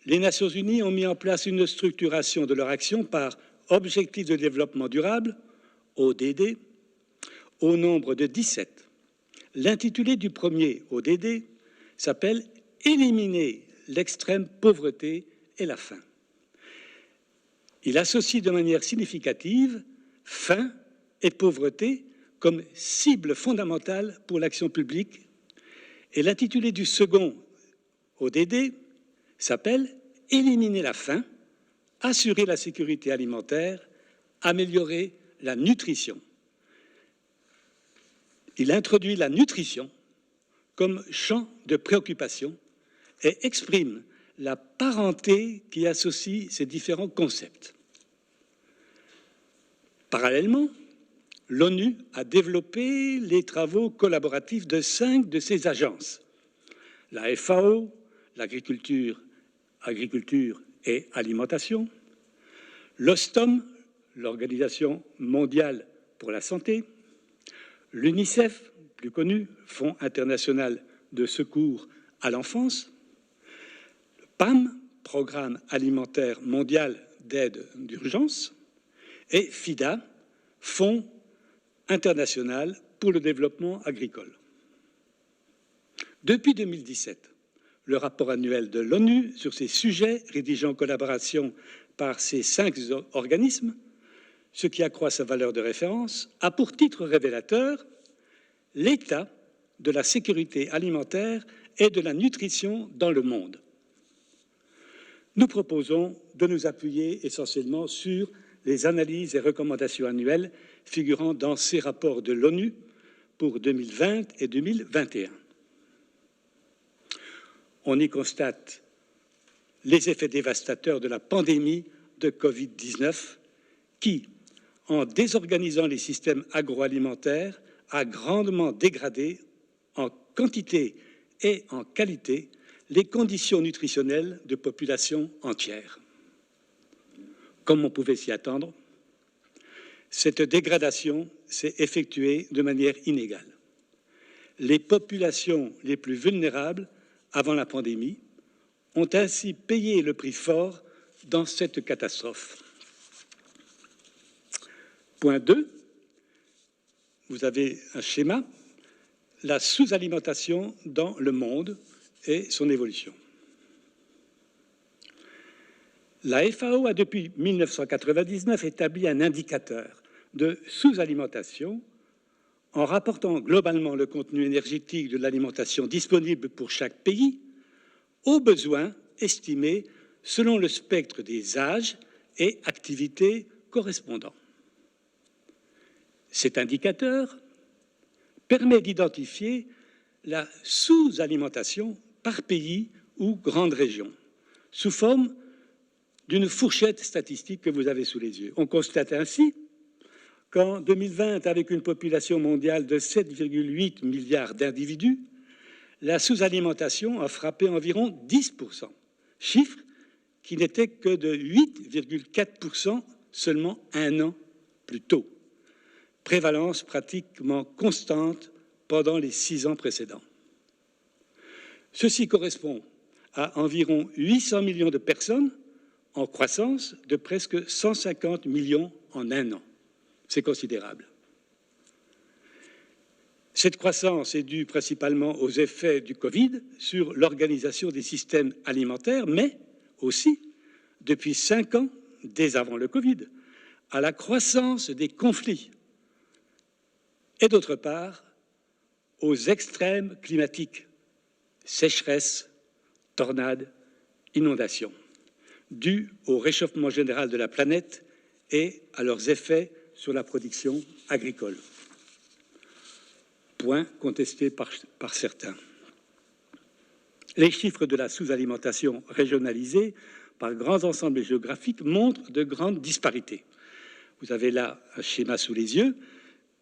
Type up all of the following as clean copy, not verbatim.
les Nations Unies ont mis en place une structuration de leur action par Objectifs de développement durable, ODD, au nombre de 17. L'intitulé du premier ODD s'appelle « Éliminer l'extrême pauvreté et la faim ». Il associe de manière significative faim et pauvreté comme cible fondamentale pour l'action publique, et l'intitulé du second ODD s'appelle « Éliminer la faim, assurer la sécurité alimentaire, améliorer la nutrition ». Il introduit la nutrition comme champ de préoccupation et exprime la parenté qui associe ces différents concepts. Parallèlement, l'ONU a développé les travaux collaboratifs de 5 de ses agences, la FAO, l'agriculture et alimentation, l'OSTOM, l'Organisation mondiale pour la santé, l'UNICEF, plus connu, Fonds international de secours à l'enfance, le PAM, Programme alimentaire mondial d'aide d'urgence, et FIDA, Fonds international pour le développement agricole. Depuis 2017, le rapport annuel de l'ONU sur ces sujets, rédigé en collaboration par ces 5 organismes, ce qui accroît sa valeur de référence, a pour titre révélateur « L'état de la sécurité alimentaire et de la nutrition dans le monde ». Nous proposons de nous appuyer essentiellement sur les analyses et recommandations annuelles figurant dans ces rapports de l'ONU pour 2020 et 2021. On y constate les effets dévastateurs de la pandémie de Covid-19 qui, en désorganisant les systèmes agroalimentaires, a grandement dégradé en quantité et en qualité les conditions nutritionnelles de populations entières. Comme on pouvait s'y attendre, cette dégradation s'est effectuée de manière inégale. Les populations les plus vulnérables avant la pandémie ont ainsi payé le prix fort dans cette catastrophe. Point 2, vous avez un schéma, la sous-alimentation dans le monde et son évolution. La FAO a depuis 1999 établi un indicateur de sous-alimentation en rapportant globalement le contenu énergétique de l'alimentation disponible pour chaque pays aux besoins estimés selon le spectre des âges et activités correspondants. Cet indicateur permet d'identifier la sous-alimentation par pays ou grande région, sous forme d'une fourchette statistique que vous avez sous les yeux. On constate ainsi qu'en 2020, avec une population mondiale de 7,8 milliards d'individus, la sous-alimentation a frappé environ 10%, chiffre qui n'était que de 8,4% seulement un an plus tôt. Prévalence pratiquement constante pendant les 6 ans précédents. Ceci correspond à environ 800 millions de personnes en croissance de presque 150 millions en un an. C'est considérable. Cette croissance est due principalement aux effets du Covid sur l'organisation des systèmes alimentaires, mais aussi, depuis 5 ans, dès avant le Covid, à la croissance des conflits et d'autre part aux extrêmes climatiques, sécheresse, tornades, inondations, dus au réchauffement général de la planète et à leurs effets sur la production agricole. Point contesté par certains. Les chiffres de la sous-alimentation régionalisée par grands ensembles géographiques montrent de grandes disparités. Vous avez là un schéma sous les yeux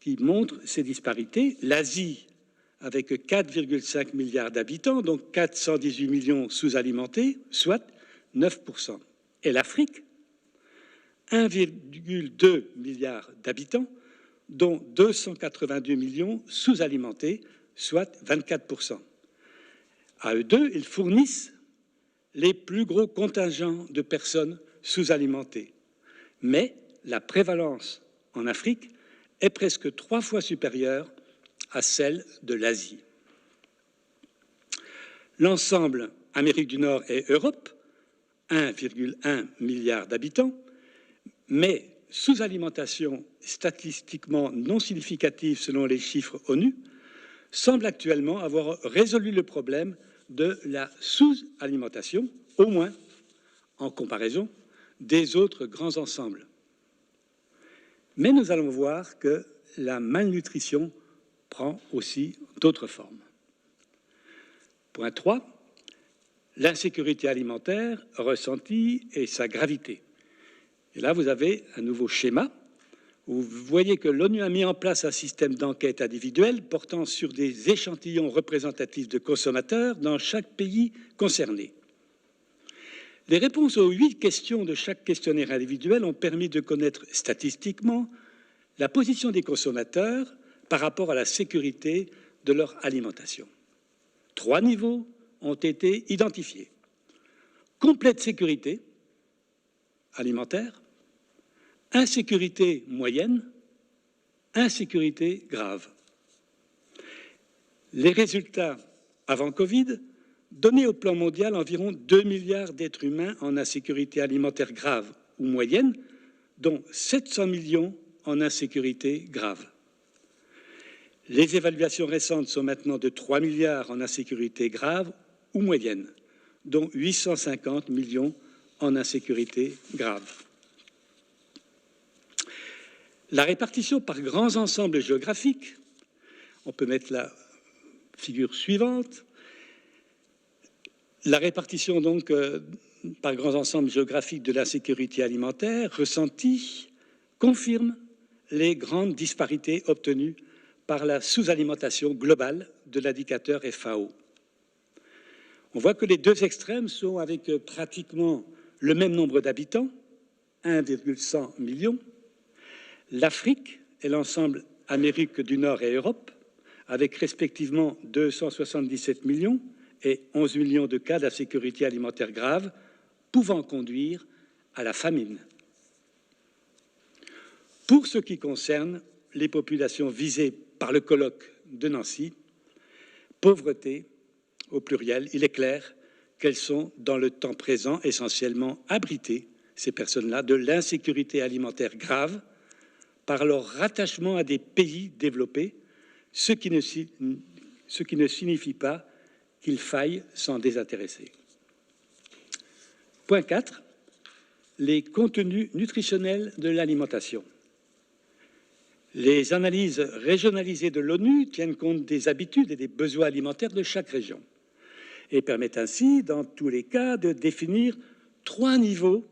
qui montre ces disparités. L'Asie, avec 4,5 milliards d'habitants, donc 418 millions sous-alimentés, soit 9%. Et l'Afrique, 1,2 milliard d'habitants, dont 282 millions sous-alimentés, soit 24%. À eux deux, ils fournissent les plus gros contingents de personnes sous-alimentées. Mais la prévalence en Afrique est presque 3 fois supérieure à celle de l'Asie. L'ensemble Amérique du Nord et Europe, 1,1 milliard d'habitants, mais sous-alimentation statistiquement non significative selon les chiffres ONU, semble actuellement avoir résolu le problème de la sous-alimentation, au moins en comparaison des autres grands ensembles. Mais nous allons voir que la malnutrition prend aussi d'autres formes. Point 3, l'insécurité alimentaire ressentie et sa gravité. Et là, vous avez un nouveau schéma où vous voyez que l'ONU a mis en place un système d'enquête individuelle portant sur des échantillons représentatifs de consommateurs dans chaque pays concerné. Les réponses aux 8 questions de chaque questionnaire individuel ont permis de connaître statistiquement la position des consommateurs par rapport à la sécurité de leur alimentation. 3 niveaux ont été identifiés. Complète sécurité alimentaire, insécurité moyenne, insécurité grave. Les résultats avant Covid donnaient au plan mondial environ 2 milliards d'êtres humains en insécurité alimentaire grave ou moyenne, dont 700 millions en insécurité grave. Les évaluations récentes sont maintenant de 3 milliards en insécurité grave ou moyenne, dont 850 millions en insécurité grave. La répartition par grands ensembles géographiques, on peut mettre la figure suivante, la répartition donc par grands ensembles géographiques de l'insécurité alimentaire ressentie confirme les grandes disparités obtenues par la sous-alimentation globale de l'indicateur FAO. On voit que les 2 extrêmes sont avec pratiquement le même nombre d'habitants, 1,100 millions, l'Afrique et l'ensemble Amérique du Nord et Europe, avec respectivement 277 millions et 11 millions de cas d'insécurité alimentaire grave, pouvant conduire à la famine. Pour ce qui concerne les populations visées par le colloque de Nancy, pauvreté au pluriel, il est clair qu'elles sont dans le temps présent essentiellement abritées, ces personnes-là, de l'insécurité alimentaire grave par leur rattachement à des pays développés, ce qui ne signifie pas qu'il faille s'en désintéresser. Point 4. Les contenus nutritionnels de l'alimentation. Les analyses régionalisées de l'ONU tiennent compte des habitudes et des besoins alimentaires de chaque région et permettent ainsi, dans tous les cas, de définir 3 niveaux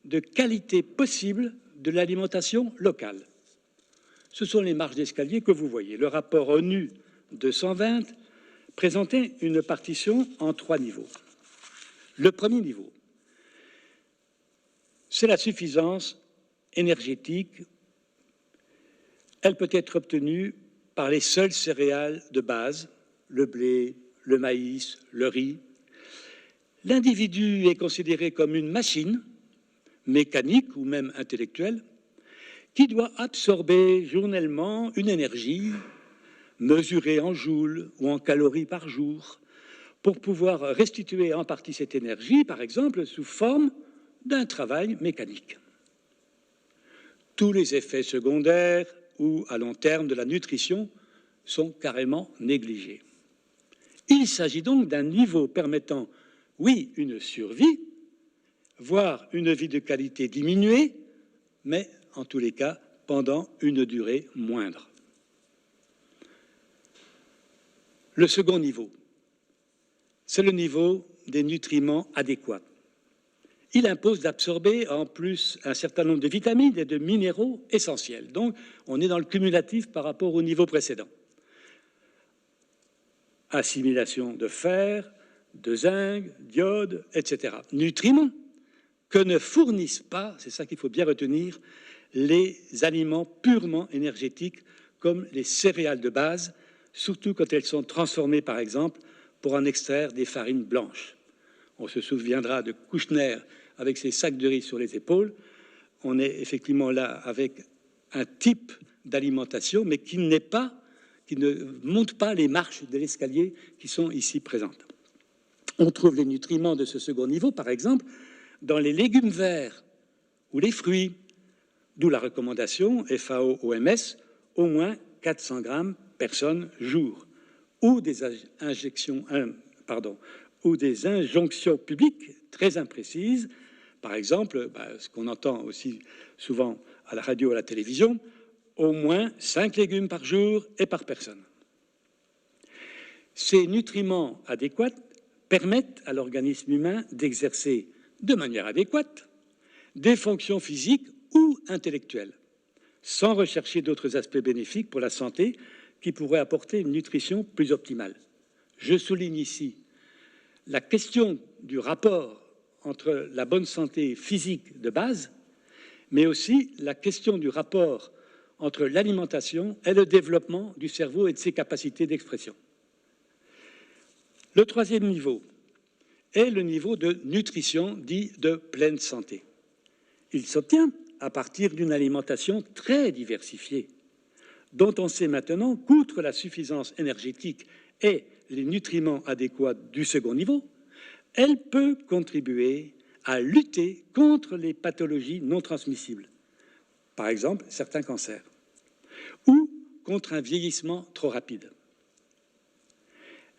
de qualité possible de l'alimentation locale. Ce sont les marches d'escalier que vous voyez. Le rapport ONU 220 présentait une partition en 3 niveaux. Le premier niveau, c'est la suffisance énergétique. Elle peut être obtenue par les seules céréales de base, le blé, le maïs, le riz. L'individu est considéré comme une machine, mécanique ou même intellectuelle, qui doit absorber journellement une énergie mesurée en joules ou en calories par jour pour pouvoir restituer en partie cette énergie, par exemple, sous forme d'un travail mécanique. Tous les effets secondaires ou à long terme de la nutrition sont carrément négligés. Il s'agit donc d'un niveau permettant, oui, une survie, voire une vie de qualité diminuée, mais en tous les cas pendant une durée moindre. Le second niveau, c'est le niveau des nutriments adéquats. Il impose d'absorber en plus un certain nombre de vitamines et de minéraux essentiels. Donc, on est dans le cumulatif par rapport au niveau précédent. Assimilation de fer, de zinc, d'iode, etc. Nutriments que ne fournissent pas, c'est ça qu'il faut bien retenir, les aliments purement énergétiques comme les céréales de base, surtout quand elles sont transformées, par exemple, pour en extraire des farines blanches. On se souviendra de Kouchner avec ses sacs de riz sur les épaules. On est effectivement là avec un type d'alimentation, mais qui ne monte pas les marches de l'escalier qui sont ici présentes. On trouve les nutriments de ce second niveau, par exemple, dans les légumes verts ou les fruits, d'où la recommandation FAO-OMS, au moins 400 grammes personne jour, ou des injonctions publiques très imprécises, par exemple, ce qu'on entend aussi souvent à la radio et à la télévision, au moins 5 légumes par jour et par personne. Ces nutriments adéquats permettent à l'organisme humain d'exercer de manière adéquate des fonctions physiques ou intellectuelles, sans rechercher d'autres aspects bénéfiques pour la santé qui pourraient apporter une nutrition plus optimale. Je souligne ici la question du rapport entre la bonne santé physique de base, mais aussi la question du rapport entre l'alimentation et le développement du cerveau et de ses capacités d'expression. Le troisième niveau est le niveau de nutrition dit de pleine santé. Il s'obtient à partir d'une alimentation très diversifiée, dont on sait maintenant qu'outre la suffisance énergétique et les nutriments adéquats du second niveau, elle peut contribuer à lutter contre les pathologies non transmissibles, par exemple certains cancers, ou contre un vieillissement trop rapide.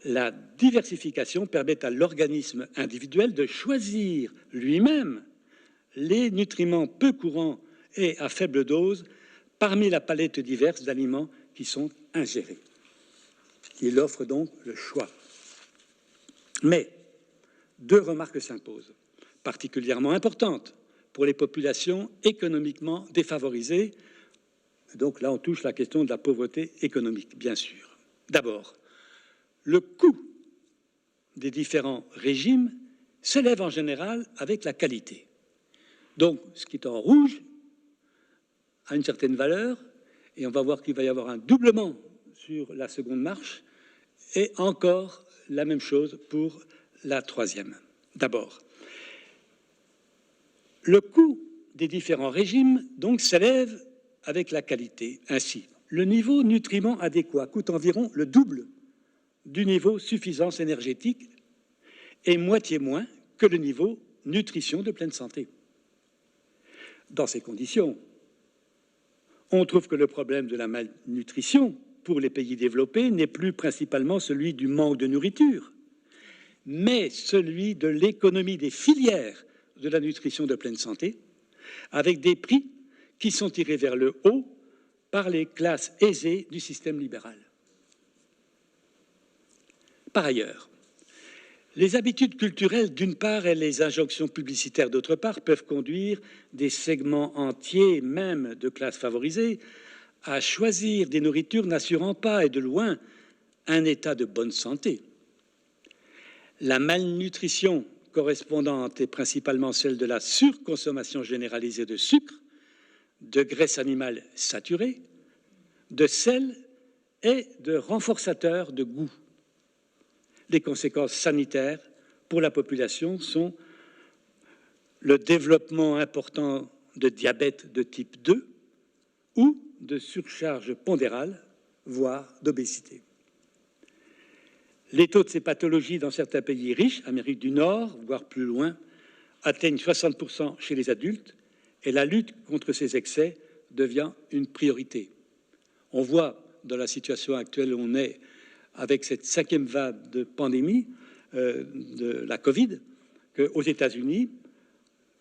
La diversification permet à l'organisme individuel de choisir lui-même les nutriments peu courants et à faible dose parmi la palette diverse d'aliments qui sont ingérés. Il offre donc le choix. Mais deux remarques s'imposent, particulièrement importantes pour les populations économiquement défavorisées. Donc là, on touche la question de la pauvreté économique, bien sûr. D'abord, le coût des différents régimes s'élève en général avec la qualité. Donc, ce qui est en rouge a une certaine valeur, et on va voir qu'il va y avoir un doublement sur la seconde marche, et encore la même chose pour la troisième. D'abord, le coût des différents régimes donc s'élève avec la qualité. Ainsi, le niveau nutriment adéquat coûte environ le double du niveau suffisance énergétique et moitié moins que le niveau nutrition de pleine santé. Dans ces conditions, on trouve que le problème de la malnutrition pour les pays développés n'est plus principalement celui du manque de nourriture, mais celui de l'économie des filières de la nutrition de pleine santé, avec des prix qui sont tirés vers le haut par les classes aisées du système libéral. Par ailleurs, les habitudes culturelles d'une part et les injonctions publicitaires d'autre part peuvent conduire des segments entiers, même de classes favorisées, à choisir des nourritures n'assurant pas et de loin un état de bonne santé. La malnutrition correspondante est principalement celle de la surconsommation généralisée de sucre, de graisse animale saturée, de sel et de renforçateurs de goût. Les conséquences sanitaires pour la population sont le développement important de diabète de type 2 ou de surcharge pondérale, voire d'obésité. Les taux de ces pathologies dans certains pays riches, Amérique du Nord, voire plus loin, atteignent 60% chez les adultes et la lutte contre ces excès devient une priorité. On voit dans la situation actuelle où on est avec cette cinquième vague de pandémie de la Covid, qu'aux États-Unis,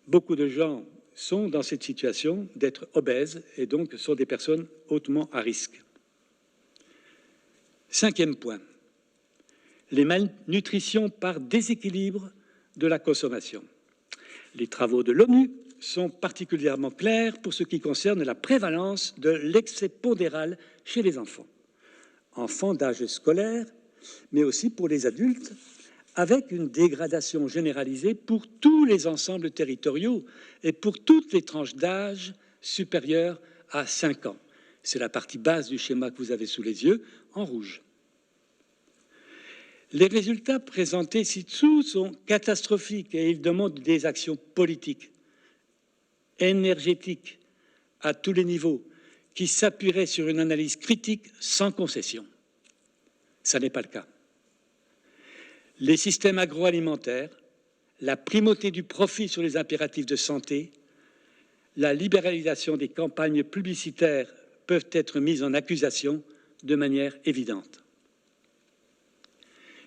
beaucoup de gens sont dans cette situation d'être obèses et donc sont des personnes hautement à risque. Cinquième point, les malnutritions par déséquilibre de la consommation. Les travaux de l'ONU sont particulièrement clairs pour ce qui concerne la prévalence de l'excès pondéral chez les enfants d'âge scolaire, mais aussi pour les adultes, avec une dégradation généralisée pour tous les ensembles territoriaux et pour toutes les tranches d'âge supérieures à 5 ans. C'est la partie basse du schéma que vous avez sous les yeux, en rouge. Les résultats présentés ci-dessous sont catastrophiques et ils demandent des actions politiques, énergétiques, à tous les niveaux, qui s'appuieraient sur une analyse critique sans concession. Ça n'est pas le cas. Les systèmes agroalimentaires, la primauté du profit sur les impératifs de santé, la libéralisation des campagnes publicitaires peuvent être mises en accusation de manière évidente.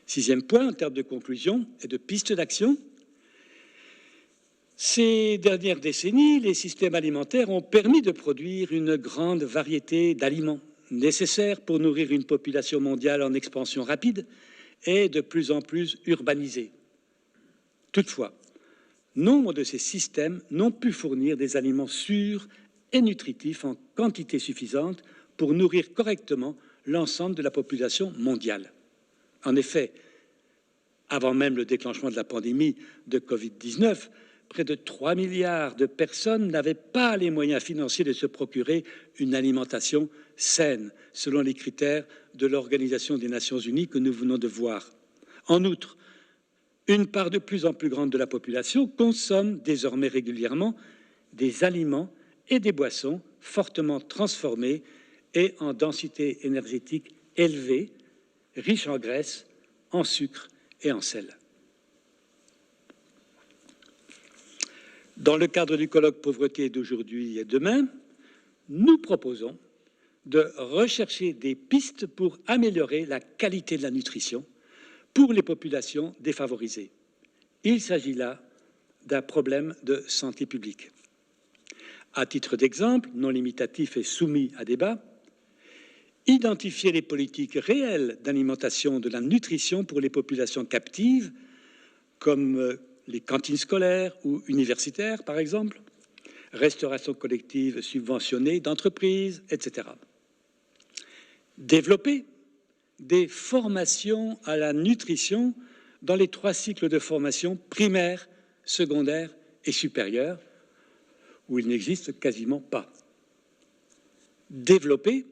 Sixième point, en termes de conclusion et de pistes d'action, ces dernières décennies, les systèmes alimentaires ont permis de produire une grande variété d'aliments nécessaires pour nourrir une population mondiale en expansion rapide et de plus en plus urbanisée. Toutefois, nombre de ces systèmes n'ont pu fournir des aliments sûrs et nutritifs en quantité suffisante pour nourrir correctement l'ensemble de la population mondiale. En effet, avant même le déclenchement de la pandémie de Covid-19, près de 3 milliards de personnes n'avaient pas les moyens financiers de se procurer une alimentation saine, selon les critères de l'Organisation des Nations Unies que nous venons de voir. En outre, une part de plus en plus grande de la population consomme désormais régulièrement des aliments et des boissons fortement transformés et en densité énergétique élevée, riches en graisse, en sucre et en sel. Dans le cadre du colloque pauvreté d'aujourd'hui et demain, nous proposons de rechercher des pistes pour améliorer la qualité de la nutrition pour les populations défavorisées. Il s'agit là d'un problème de santé publique. À titre d'exemple, non limitatif et soumis à débat, identifier les politiques réelles d'alimentation de la nutrition pour les populations captives, comme les cantines scolaires ou universitaires, par exemple, restauration collective subventionnée d'entreprises, etc. Développer des formations à la nutrition dans les 3 cycles de formation primaire, secondaire et supérieure, où il n'existe quasiment pas. Développer,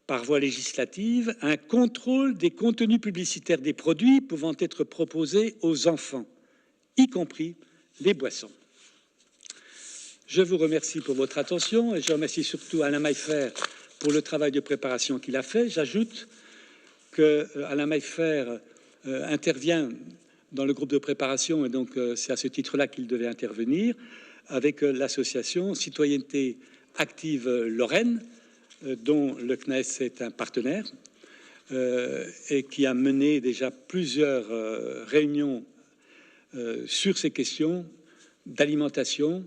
par voie législative, un contrôle des contenus publicitaires des produits pouvant être proposés aux enfants, y compris les boissons. Je vous remercie pour votre attention et je remercie surtout Alain Maillefer pour le travail de préparation qu'il a fait. J'ajoute qu'Alain Maillefer intervient dans le groupe de préparation et donc c'est à ce titre-là qu'il devait intervenir avec l'association Citoyenneté Active Lorraine, dont le CNES est un partenaire et qui a mené déjà plusieurs réunions sur ces questions d'alimentation,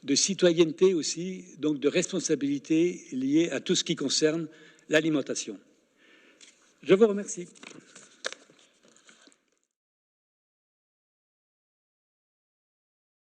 de citoyenneté aussi, donc de responsabilité liée à tout ce qui concerne l'alimentation. Je vous remercie.